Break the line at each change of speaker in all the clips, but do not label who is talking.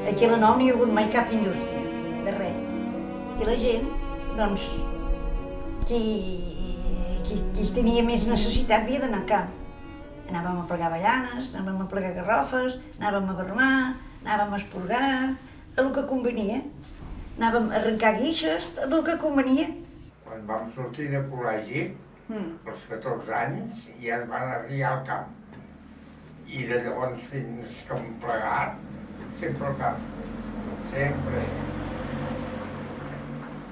Aquí a la Nou no hi ha hagut mai cap indústria, de res. I la gent, doncs, qui tenia més necessitat havia d'anar al camp. Anàvem a plegar avellanes, anàvem a plegar garrofes, anàvem a vermar, anàvem a esporgar, el que convenia. Anàvem a arrencar guixes, el que convenia.
Quan vam sortir de col·legi, als 14 anys, ja ens van arribar al camp. I de llavors fins que hem plegat, sempre al camp. Sempre.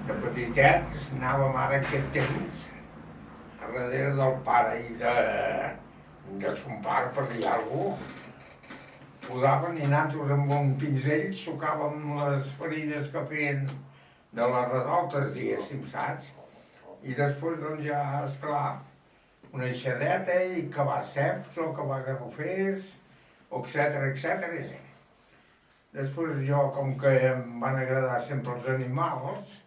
De petitets anàvem ara aquest temps a darrere del pare i de son pare per dir alguna cosa. Podaven i nosaltres amb un pinzell sucàvem les ferides que feien de les redoltes, diguéssim, saps? I després, doncs, ja, esclar, una eixadeta i cavar ceps o cavar garrofers, etcètera, etcètera. Després jo, com que em van agradar sempre els animals,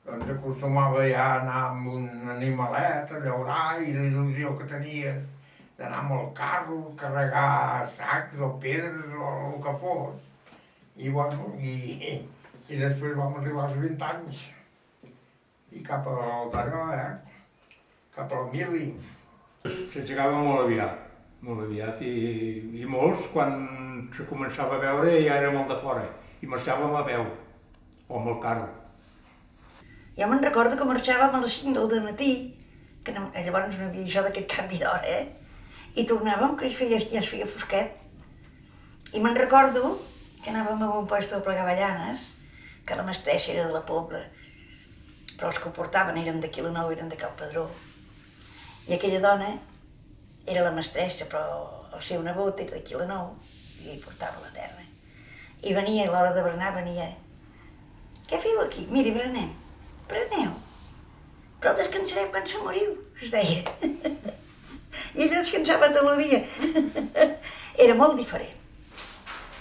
doncs acostumava ja a anar amb un animalet a llaurar i la il·lusió que tenia d'anar amb el carro, carregar sacs o pedres o el que fos. I bueno, i després vam arribar als 20 anys. I cap al d'allò, cap al mili.
S'aixecava molt aviat i molts, quan se començava a veure, ja era molt de fora i marxàvem a peu o amb el carro.
Jo me'n recordo que marxàvem a les 5 del dematí, que llavors no hi havia això d'aquest canvi d'hora, i tornàvem, que ja es feia fosquet. I me'n recordo que anàvem a un puesto de plegar avellanes, que la mestressa era de la Pobla, però els que ho portaven eren d'aquí la Nou, eren de Cal Padró. I aquella dona era la mestressa, però el seu nebot era d'aquí la Nou, i hi portava la terra. I venia, a l'hora de berenar, venia: "Què feu aquí? Miri, bereneu. Bereneu. Però descansareu quan se moriu", es deia. I ella descansava tot el dia. Era molt diferent.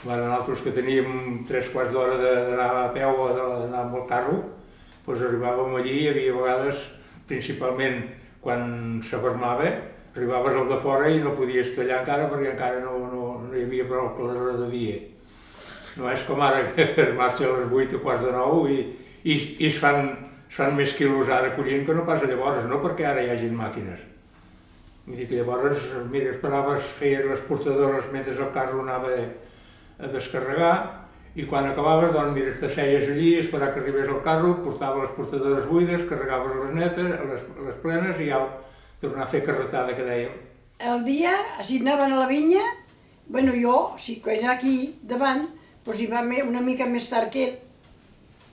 Nosaltres que teníem 3/4 d'hora d'anar a peu o d'anar amb el carro, doncs arribàvem allí i hi havia vegades, principalment quan s'avermava, arribaves al de fora i no podies tallar encara perquè encara no hi havia prou claror de dia. No és com ara que es marxa a les 8 o quarts de 9 i es fan més quilos ara collint que no pas llavors, no perquè ara hi hagin màquines. Vull dir que llavors, mira, esperaves, feies les portadores mentre el carro anava a descarregar i quan acabaves, doncs mira, t'asseies allí, esperar que arribés el carro, portava les portadores buides, carregaves les netes, les plenes i ja tornar a fer carretada, que dèiem.
El dia, si anaven a la vinya, bueno, jo, si quan era aquí davant, doncs hi va una mica més tard que ell,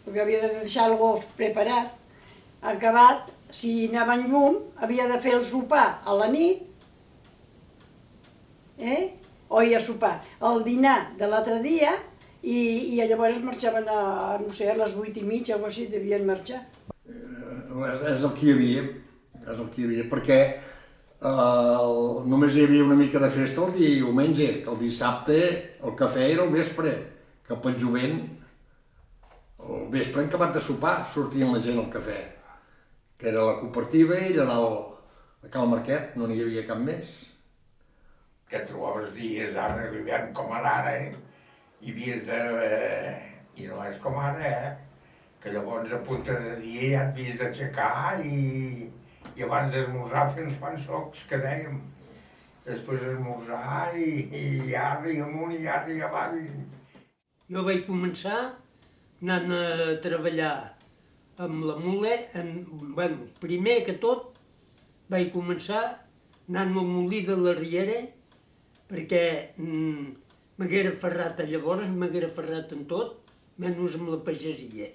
perquè havia de deixar alguna cosa preparat. Acabat, si anava en llum, havia de fer el sopar a la nit, o a sopar, el dinar de l'altre dia, i llavors marxaven a, no sé, a les 8:30 o així, devien marxar.
És el que hi havia, perquè només hi havia una mica de festa el diumenge, que el dissabte el cafè era al vespre, que pel jovent, al vespre en acabat de sopar, sortien la gent al cafè, que era la cooperativa i allà dalt a Cal Marquet, no n'hi havia cap més.
Que trobaves dies ara, l'hivern com ara, i havies de... i no és com ara, que llavors a punta de dia ja et havies d'aixecar i abans d'esmorzar fer uns pansocs, que dèiem. Després esmorzar i arri amunt i arri avall.
Jo vaig començar anant a treballar amb la mula, bueno, primer que tot vaig començar anant al molí de la Riera, perquè m'haguera aferrat llavors, m'haguera aferrat en tot, menys amb la pagesia.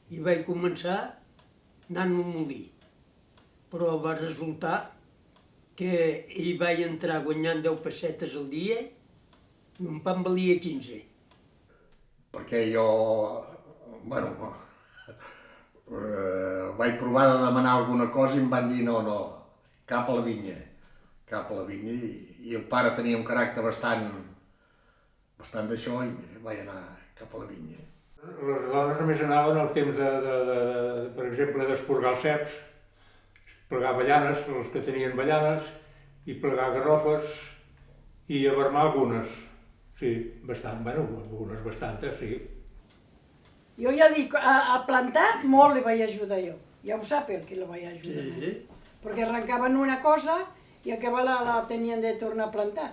I vaig començar anant al molí, però va resultar que hi vaig entrar guanyant 10 pessetes al dia i un pa em valia 15.
Perquè jo, bueno, vaig provar de demanar alguna cosa i em van dir no, cap a la vinya, i el pare tenia un caràcter bastant d'això i mira, vaig anar cap a la vinya.
Les dones només anaven al temps per exemple, d'esporgar els ceps, plegar avellanes, els que tenien avellanes, i plegar garrofes, i avermar algunes. Sí, bastant, bueno, algunes bastantes, sí.
Jo ja dic, a plantar molt li vaig ajudar jo. Ja ho sap el que li vaig ajudar.
Sí.
Perquè arrencaven una cosa i acaba la tenien de tornar a plantar.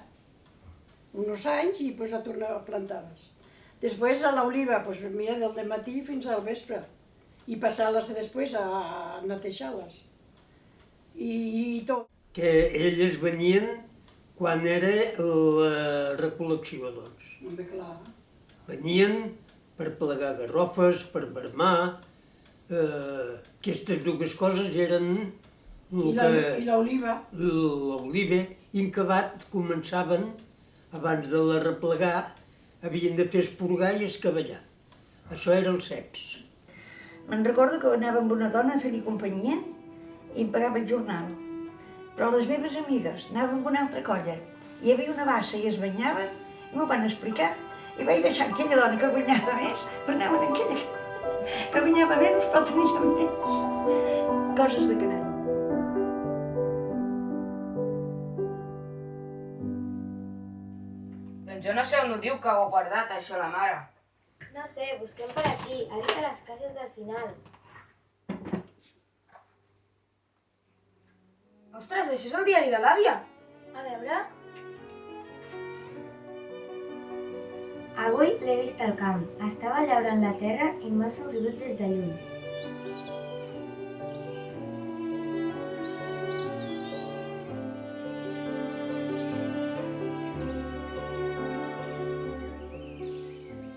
Uns anys i pues la tornava a plantar-les. Després a l'oliva, pues mira, del matí fins al vespre. I passar-les després a netejar-les. I tot.
Que elles venien quan era la recol·lecció, doncs.
Home, clar.
Venien per plegar garrofes, per vermar. Aquestes dues coses eren
I l'oliva.
l'oliva, i en acabat començaven, abans de la replegar, havien de fer esporgar i escavellar. Això era el ceps.
Me'n recordo que anava amb una dona a fer-li companyia i em pagava el jornal. Però les meves amigues anaven amb una altra colla. Hi havia una bassa i es banyaven, i m'ho van explicar, i vaig deixar aquella dona que guanyava més, per anar amb aquella que guanyava menys, però tenia més. Coses de canalla.
Doncs jo no sé on ho diu que ho ha guardat, això, la mare.
No sé, busquem per aquí. Ha dit a les cases del final.
Ostres, això és el diari de l'àvia.
A veure... Avui l'he vist al camp. Estava llaurant la terra i m'ha somrigut des de lluny.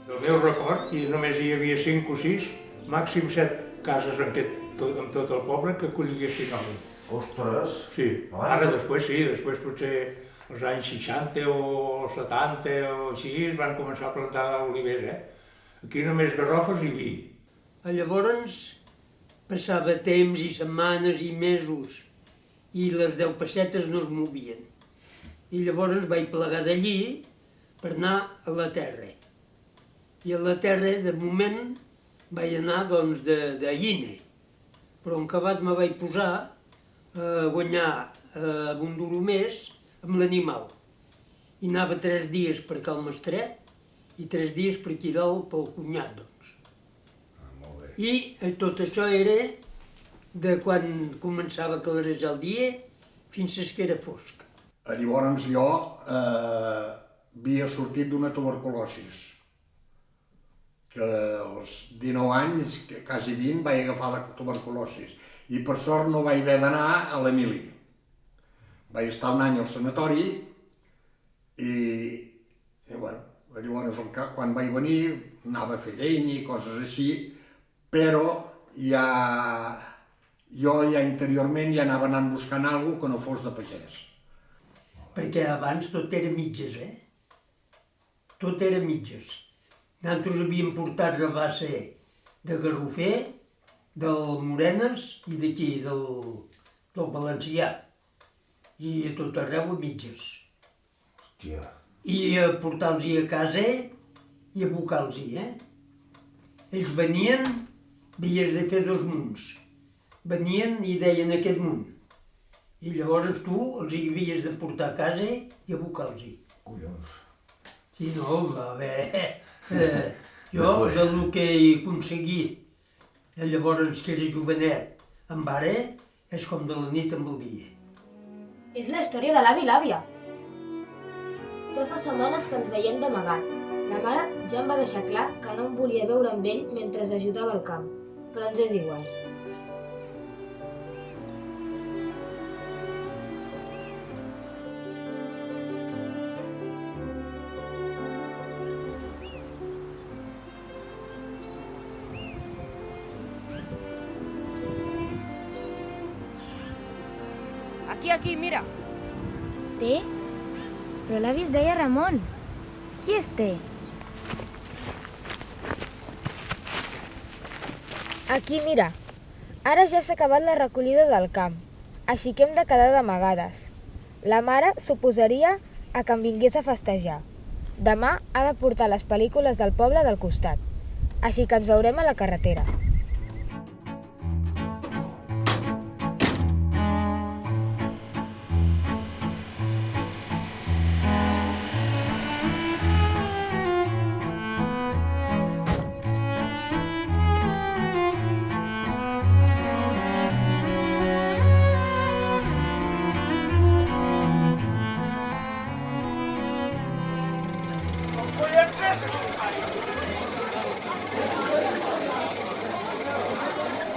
Del meu record, i només hi havia 5 o 6, màxim 7 cases en tot el poble que acolliguessin home.
Ostres!
Sí,
Abans
ara
no-
després sí, després potser als anys 60 o 70 o així es van començar a plantar olivers, Aquí només garrofes i vi.
Llavors passava temps i setmanes i mesos i les 10 pessetes no es movien. I llavors vaig plegar d'allí per anar a la terra. I a la terra, de moment, vaig anar doncs, de Ine. Però en acabat me vaig posar a guanyar un duro més amb l'animal. I anava 3 dies per Cal Mestret i 3 dies per aquí dalt pel cunyat, doncs.
Molt bé.
I tot això era de quan començava a clarejar el dia fins que era fosc.
Llavors jo havia sortit d'una tuberculosis, que als 19 anys, quasi 20, vaig agafar la tuberculosis. I per sort no vaig haver d'anar a l'Emili. Vaig estar un any al sanatori i bueno, llavors quan vaig venir anava a fer llenya i coses així, però jo ja interiorment ja anava anant buscant alguna que no fos de pagès.
Perquè abans tot era mitges, Tot era mitges. Nosaltres havíem portat la base de Garrofer, del Morenes i d'aquí, del Valencià. I a tot arreu a mitges.
Hòstia.
I a portar-los a casa i a abocar-los, Ells venien, havies de fer 2 munts. Venien i deien aquest munt. I llavors tu els hi havies de portar a casa i abocar-los.
Collons.
Sí, no, va bé. Jo, del que he aconseguit, llavors que era jovenet, amb ara, és com de la nit amb el dia.
És la història de l'avi i l'àvia. Ja fa setmanes que ens veiem d'amagat. La mare ja em va deixar clar que no em volia veure amb ell mentre ajudava al camp, però ens és igual.
Aquí, mira.
Té? Però l'avi es deia Ramon. Qui és Té? Aquí, mira. Ara ja s'ha acabat la recollida del camp, així que hem de quedar d'amagades. La mare s'oposaria a que em vingués a festejar. Demà ha de portar les pel·lícules del poble del costat, així que ens veurem a la carretera.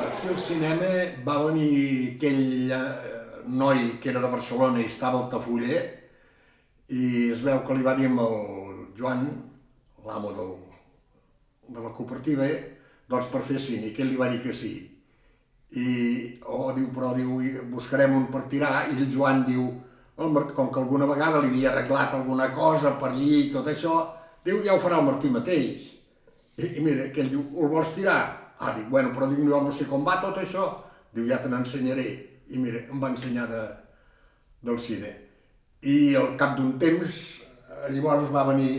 Aquí al cinema va venir aquell noi que era de Barcelona i estava al Tafuller i es veu que li va dir al Joan, l'amo de la cooperativa, doncs per fer cine, i aquell li va dir que sí. Diu, buscarem un per tirar, i el Joan diu, com que alguna vegada li havia arreglat alguna cosa per allí i tot això, diu, ja ho farà el Martí mateix. I mira, aquell diu, el vols tirar? Dic, bueno, però dic, jo no sé com va tot això. Diu, ja te n'ensenyaré. I mira, em va ensenyar del cine. I al cap d'un temps, llavors va venir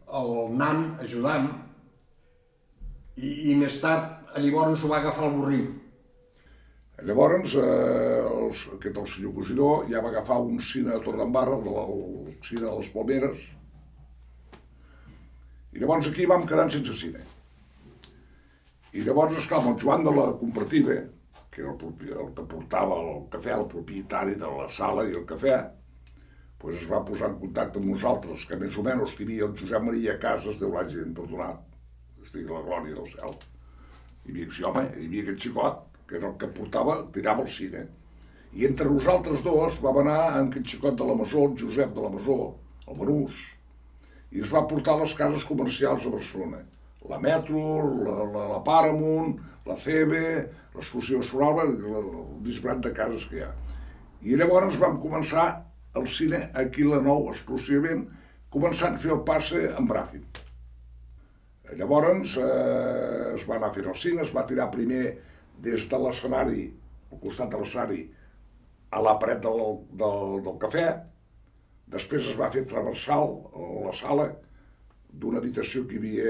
el nan ajudant i més tard, llavors ho va agafar el Borrim.
Llavors, el senyor Cosidor ja va agafar un cine a Torredembarra, el cine de les Palmeres, i llavors aquí vam quedar sense cine. I llavors, esclar, el Joan de la cooperativa, que era el que portava el cafè, el propietari de la sala i el cafè, es va posar en contacte amb nosaltres, que més o menys hi havia el Josep Maria Casas, Déu l'hagi perdonat, estigui la glòria del cel. Hi havia aquest xicot, que era el que tirava el cine. I entre nosaltres dos vam anar amb aquest xicot de la Masó, el Josep de la Masó, el Manús, i es va portar a les cases comercials a Barcelona. La Metro, la Paramount, la CB, l'Exclusiva Sonora, el disbarat de cases que hi ha. I llavors vam començar el cine aquí a la Nou, exclusivament, començant a fer el passe amb Bràfim. Llavors es va anar a fer el cine, es va tirar primer des de l'escenari, al costat de l'escenari, a la paret del cafè. Després es va fer transversal a la sala d'una habitació que hi havia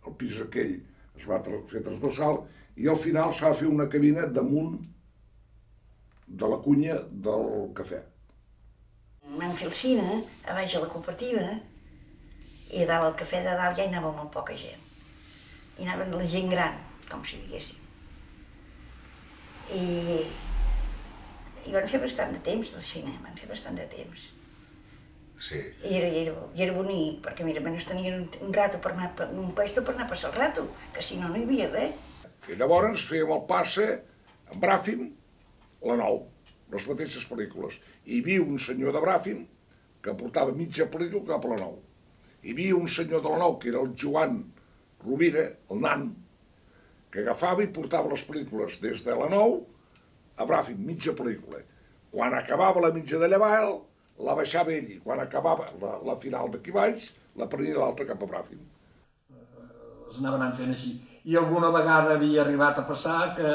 al pis aquell, es va fer transversal, i al final s'ha de fer una cabina damunt de la cunya del cafè.
Vam fer el cine a baix a la cooperativa i a dalt al cafè de dalt ja hi anava molt poca gent. Hi anaven la gent gran, com si diguéssim. I van fer bastant de temps del cine, van fer bastant de temps.
Sí.
I era bonic, perquè mira, menys tenien un rato per anar, un puesto per anar a passar el rato, que si no, no hi havia res.
I llavors fèiem el passe amb Bràfim, la Nou, les mateixes pel·lícules. Hi havia un senyor de Bràfim que portava mitja pel·lícula cap a la Nou. Hi havia un senyor de la Nou, que era el Joan Rovira, el nan, que agafava i portava les pel·lícules des de la Nou a Bràfim, mitja pel·lícula. Quan acabava la mitja de llevant, la baixava ell, i quan acabava la final d'aquí baix, la prenia l'altra cap a Bràfim.
Es anaven anant fent així. I alguna vegada havia arribat a passar que,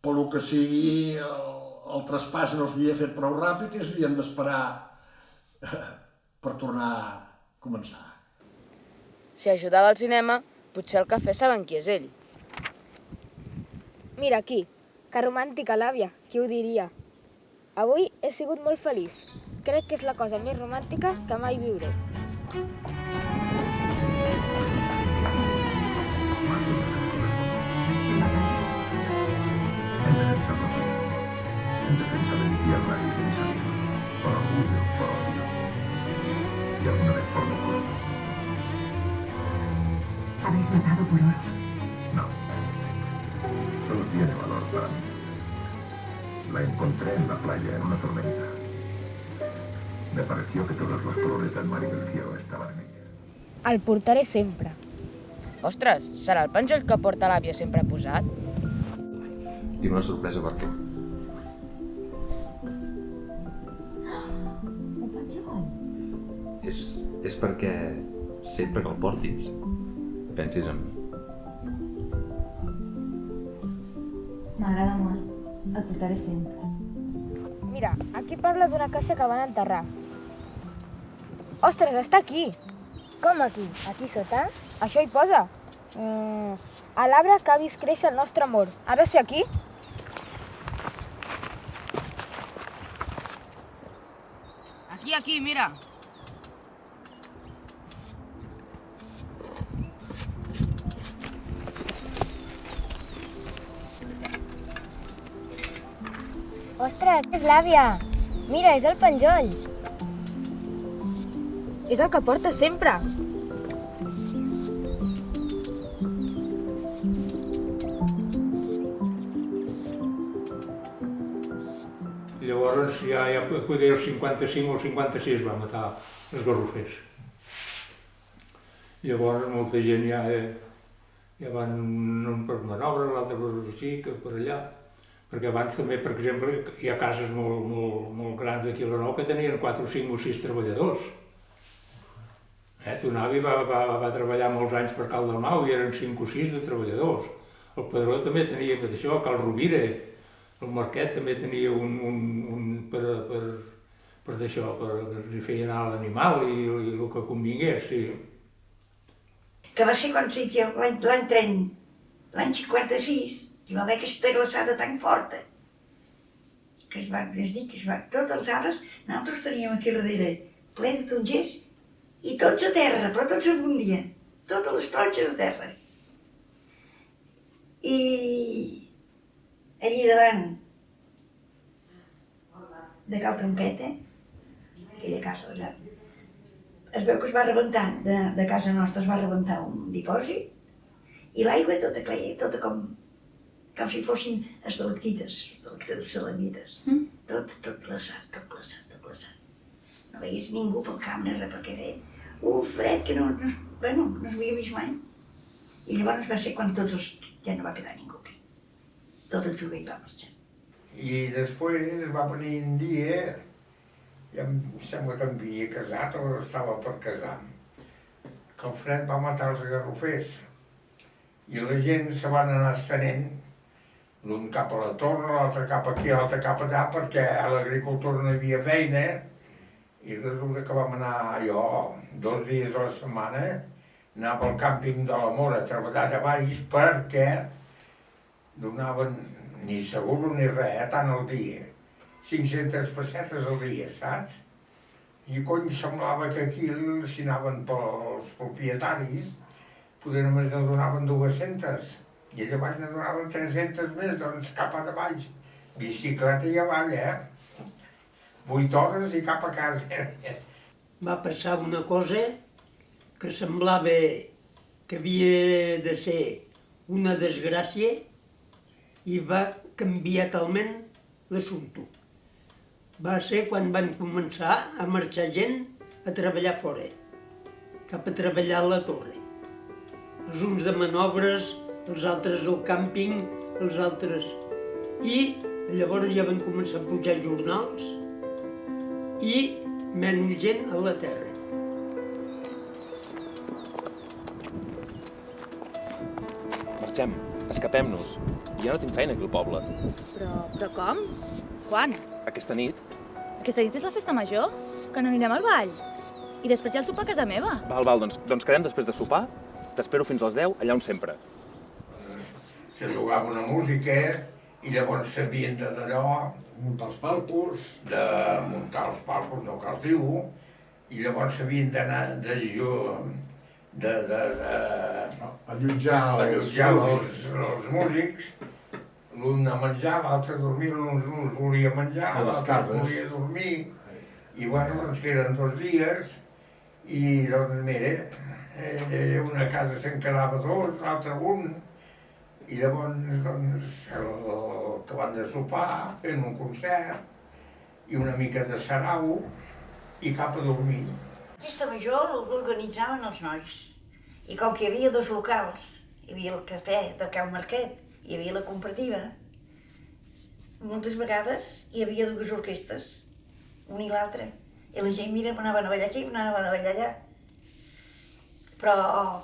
pel que sigui, el traspàs no s'havia fet prou ràpid i es havien d'esperar per tornar a començar.
Si ajudava al cinema, potser al cafè saben qui és ell.
Mira aquí, que romàntica l'àvia, qui ho diria? Avui he sigut molt feliç. Crec que és la cosa més romàntica que mai viuré.
En defensa de mi tierra y de mis amigos, por orgullo, por odio, y alguna vez por locura.
¿Habéis matado por oro?
No, solo tiene valor para mí. La encontré en la playa en una tormenta. Me pareció que todos los colores del mar y del cielo estaban en ella.
El portaré sempre.
Ostres, serà el penjoll que porta l'àvia sempre posat?
Tinc una sorpresa per tu. És perquè sempre que el portis, pensis en mi.
M'agrada molt. El portaré sempre.
Mira, aquí parla d'una caixa que van enterrar. Ostres, està aquí! Com aquí? Aquí sota? Això hi posa. A l'arbre que ha vist créixer el nostre amor. Ha de ser aquí?
Aquí, mira.
Ostres, és l'àvia! Mira, és el penjoll! És el que porta sempre!
llavors ja poder el 55 o el 56 va matar els garrofers. Llavors molta gent ja van un per Manobre, l'altre per així, que per allà. Perquè abans també, per exemple, hi ha cases molt grans aquí a la Nou que tenien 4 o 5 o 6 treballadors. Ton avi va treballar molts anys per Cal Dalmau i eren 5 o 6 de treballadors. El Pedró també tenia per això, Cal Rovira, el Marquet també tenia un per d'això, per li feien anar a l'animal i el que convingués, sí.
Que va ser quan l'any 56, hi va haver aquesta glaçada tan forta que totes les arbres, nosaltres teníem aquí darrere ple de tongers i tots a terra, però tots en un dia, totes les tronxes a terra. I allí davant de Cal Trompeta, aquella casa d'allà, es veu que es va rebentar, de casa nostra es va rebentar un dipòsit i l'aigua tota cleia, tota com si fossin estalactites, salamites. Tot glaçat. No veies ningú pel camp, ni res, perquè feia un fred que no s'havia vist mai. I llavors va ser quan ja no va quedar ningú aquí. Tot el jovent va marxar.
I després va venir un dia, ja em sembla que em havia casat o estava per casar, que el fred va matar els garrofers i la gent se van anar estenent, l'un cap a la torre, l'altre cap aquí, l'altre cap allà, perquè a l'agricultura no hi havia feina, i resulta que vam anar jo 2 dies a la setmana, anava al càmping de la Mora a treballar allà baix perquè donaven ni seguro ni res, tant al dia, 500 pessetes al dia, saps? I cony, semblava que aquí, si anaven pels propietaris, poder només no donaven 200, i allà baix ne donaven 300 més, doncs cap a baix. Bicicleta i avall, 8 hores i cap a casa.
Va passar una cosa que semblava que havia de ser una desgràcia i va canviar talment l'assumpte. Va ser quan van començar a marxar gent a treballar fora, cap a treballar a la torre. Els uns de manobres, els altres al càmping, els altres... I llavors ja van començar a pujar jornals i menys gent a la terra.
Marxem, escapem-nos. Ja no tinc feina aquí al poble.
Però com? Quan?
Aquesta nit.
Aquesta nit és la festa major? Que no anirem al ball? I després ja el sopar a casa meva.
Val, doncs quedem després de sopar. T'espero fins les 10, allà on sempre.
Se jugava una música i llavors s'havien d'allò...
Muntar els palcos.
Muntar els palcos, no cal dir-ho, i llavors s'havien d'anar
allotjar
els músics, l'un a menjar, l'altre a dormir, l'un volia menjar, l'altre volia dormir, i bueno, doncs que eren 2 dies, i doncs mira, una casa se'n quedava 2, l'altra 1, i llavors doncs que van de sopar, fent un concert i una mica de sarau i cap a dormir.
Festa major l'organitzaven els nois i com que hi havia 2 locals, hi havia el cafè del Can Marquet i hi havia la cooperativa, moltes vegades hi havia 2 orquestres, una i l'altra, i la gent anaven a ballar aquí, anaven a ballar allà. Però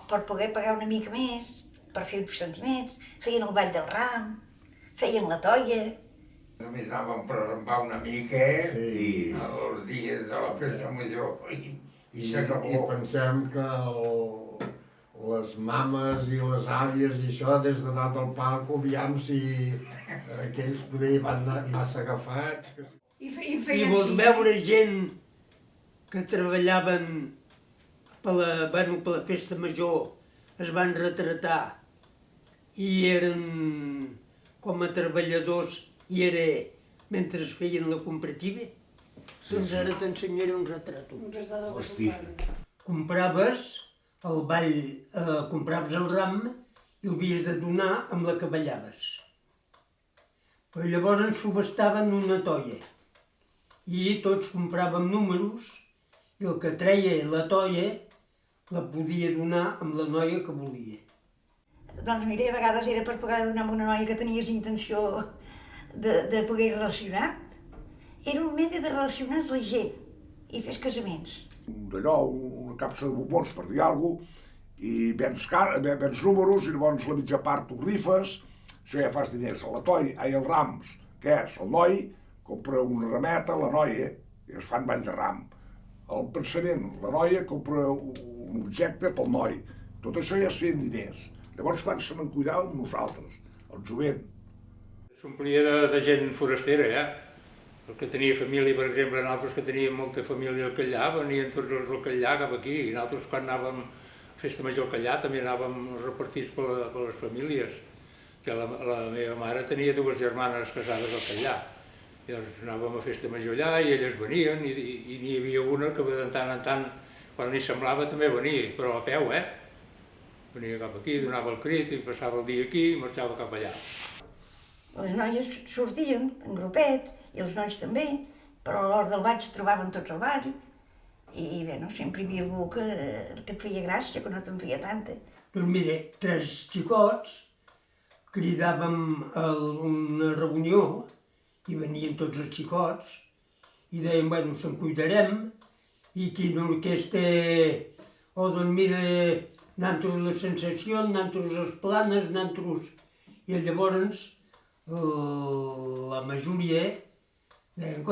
per poder pagar una mica més, per fer uns sentiments, feien el ball del ram, feien la toia.
Només anàvem per arrembar una mica i els dies de la festa major i s'acabó.
I pensem que les mames i les àvies i això, des de dalt del palco, aviam si aquells poder van anar massa agafats.
I vols veure gent que treballaven per la festa major, es van retratar i eren com a treballadors i era mentre es feien la comparativa. Doncs ara t'ensenyaré un retrat.
Hòstia.
Compraves el ball, compraves el ram i ho havies de donar amb la que ballaves. Però llavors en subestaven una toia i tots compràvem números i el que treia la toia la podia donar amb la noia que volia.
Doncs mira, a vegades era per poder donar amb una noia que tenies intenció de poder relacionar. Era un mètode de relacionar la gent i fes casaments.
D'allò, una capsa de bombons, per dir alguna cosa, i vens números i llavors la mitja part tu rifes, això ja fas diners. A la toi, els rams, què és? El noi compra una rameta, la noia, i es fan ball de ram. El pensament, la noia compra un objecte pel noi. Tot això ja es feien diners. Llavors, quan se me'n cuidàvem nosaltres, el jovent.
S'omplia de gent forastera, ja. El que tenia família, per exemple, nosaltres que teníem molta família al Callà, venien tots els del Callà cap aquí. I nosaltres, quan anàvem a Festa Major al Callà, també anàvem repartits per les famílies. Que la meva mare tenia 2 germanes casades al Callà. I doncs anàvem a Festa Major allà i elles venien, i n'hi havia una que de tant en tant, quan li semblava, també venia, però a peu, Venia cap aquí, donava el crit i passava el dia aquí i marxava cap allà.
Les noies sortien en grupet, i els nois també, però a l'hora del ball es trobaven tots al ball. I bé, sempre hi havia algú que et feia gràcia, que no te'n feia tanta.
Doncs mira, 3 xicots cridàvem a una reunió i venien tots els xicots i deien, bueno, se'n cuidarem i quina orquestra, doncs mira, nosaltres la Sensació, nosaltres les Planes, nosaltres... I llavors la majoria deien,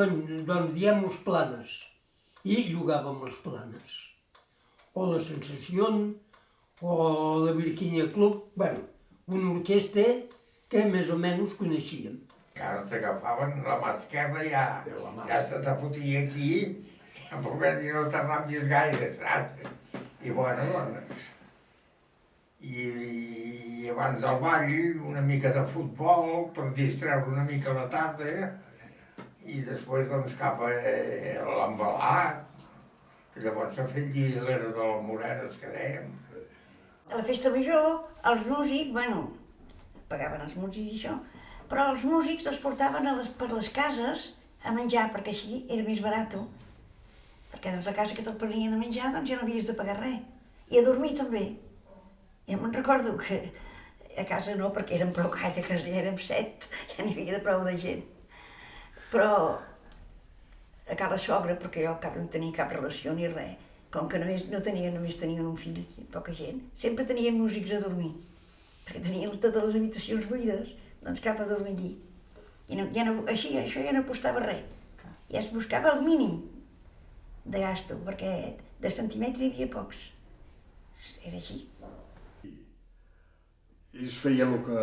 doncs diem les Planes i llogàvem les Planes. O la Sensació, o la Virginia Club, bueno, una orquestra que més o menys coneixíem.
Ara t'agafaven la mà esquerra i ja se te fotia aquí, a poder dir no te ràpies gaire, saps? I bueno, doncs... I abans del ball una mica de futbol per distreure una mica la tarda i després doncs cap a l'embalat, que llavors s'ha fet l'era de les morenes que dèiem.
A la festa major, els músics, pagaven els músics i això, però els músics els portaven per les cases a menjar, perquè així era més barat. Perquè doncs a casa que te'l prenien a menjar doncs ja no havies de pagar res. I a dormir també. Jo me'n recordo que a casa no, perquè érem prou calla, que ja érem 7, ja n'hi havia de prou de gent. Però a casa sogra, perquè jo no tenia cap relació ni res, com que només tenien un fill, poca gent, sempre tenien músics a dormir, perquè tenien totes les habitacions buides, doncs cap a dormir allí. I això ja no costava res, ja es buscava el mínim de gasto, perquè de sentiments hi havia pocs. Era així.
I es feia el que...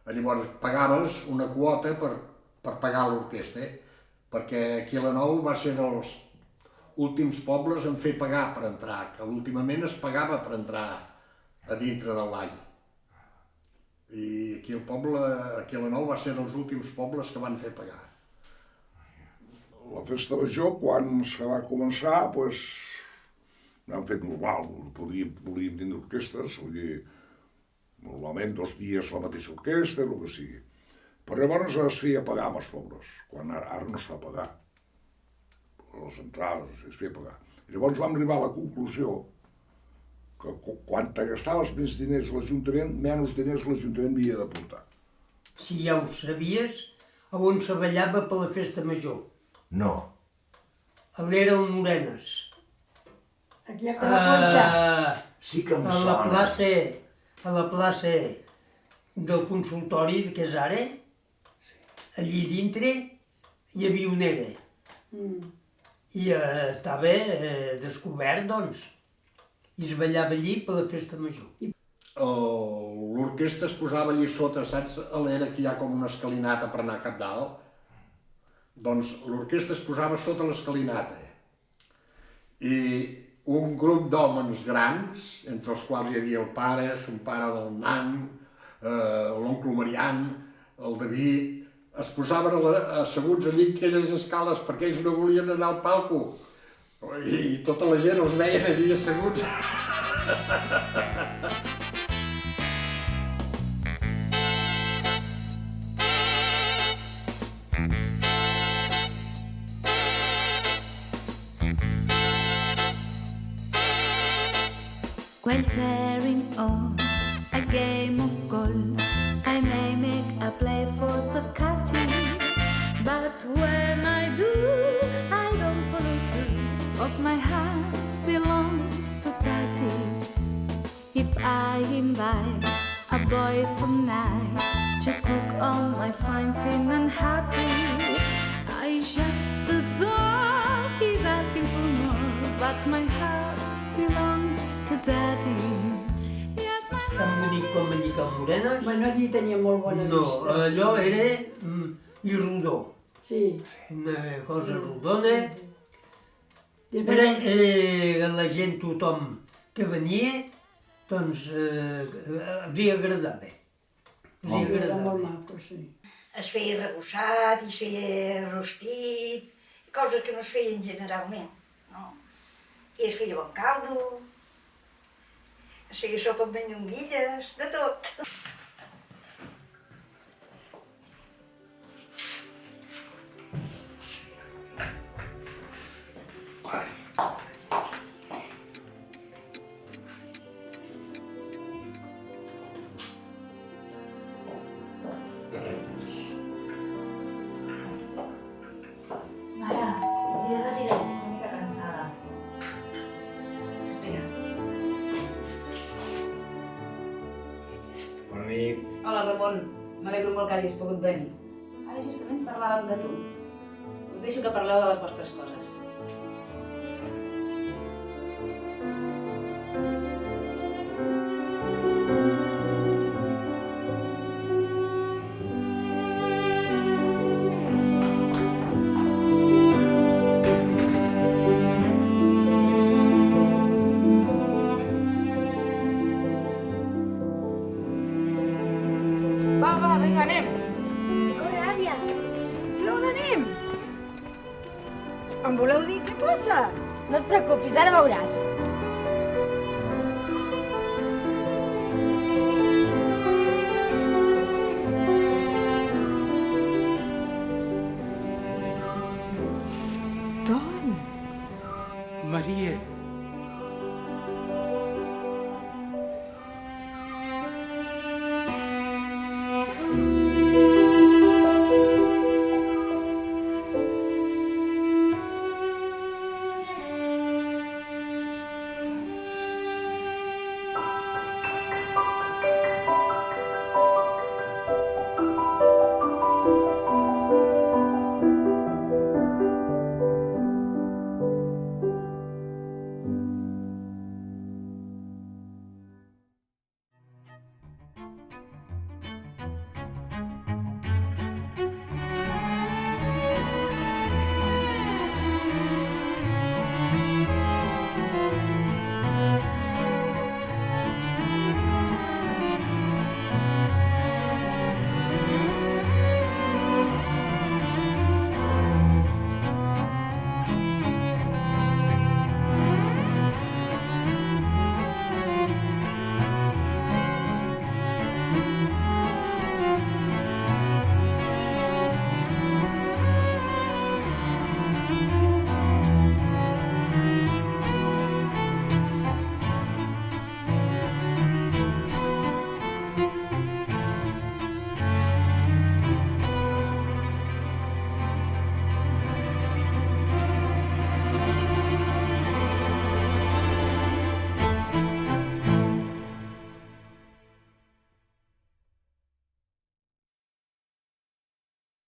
Llavors pagaves una quota per pagar l'orquestra, perquè aquí a la Nou va ser dels últims pobles en fer pagar per entrar, que últimament es pagava per entrar a dintre del ball. I aquí el poble, aquí a la Nou va ser dels últims pobles que van fer pagar.
La festa major, quan se va començar, doncs, n'hem fet normal, volíem tindre orquestres, vull dir, normalment 2 dies la mateixa orquestra, el que sigui. Però llavors es feia pagar amb els pobles, quan ara no es fa pagar. Les entrades es feia pagar. Llavors vam arribar a la conclusió que quan te gastaves més diners l'Ajuntament, menys diners l'Ajuntament havia de portar.
Si ja ho sabies, a on se ballava per la festa major?
No.
A l'era el Morenes.
Aquí a la Conxa.
Sí que em
a la plaça del consultori, que és ara, allí dintre hi havia una era. I estava descobert, doncs, i es ballava allí per la festa major.
L'orquestra es posava allí sota, saps, a l'era que hi ha com una escalinata per anar cap dalt? Doncs l'orquestra es posava sota l'escalinata. I un grup d'homes grans, entre els quals hi havia el pare, son pare del nan, l'oncle Marian, el David, es posaven asseguts allí aquelles escales perquè ells no volien anar al palco. I tota la gent els veien allí asseguts.
while tearing on a game of golf. I may make a play for Ducati, but when I do, I don't follow through, 'cause my heart belongs to Daddy. If I invite a boy some night to cook on my fine, thin and happy, I just adore he's asking for more, but my heart belongs to Daddy.
Tan bonic com allí Can Morena.
Bueno, allí tenia molt bona
No,
vista.
allò era i rodó.
Sí.
Una cosa rodona. Era la gent, tothom que venia, doncs els hi agradava. Els hi
Era
agradava.
molt maco, sí.
Es feia rebussat, i es feia rostit, coses que no es feien generalment, no? I es feia bon caldo, es feia sopa amb llonguilles, de tot.
Mare, he de retirar, estic una mica cansada.
Espera.
Bona nit.
Hola, Ramon. M'alegro molt que hagis pogut venir. Ara justament parlàvem de tu. Us deixo que parleu de les vostres coses.
Va, vinga, anem.
Corre, àvia.
Però on anem? Em voleu dir què passa?
No et preocupis, ara veuràs.
Ton.
Maria,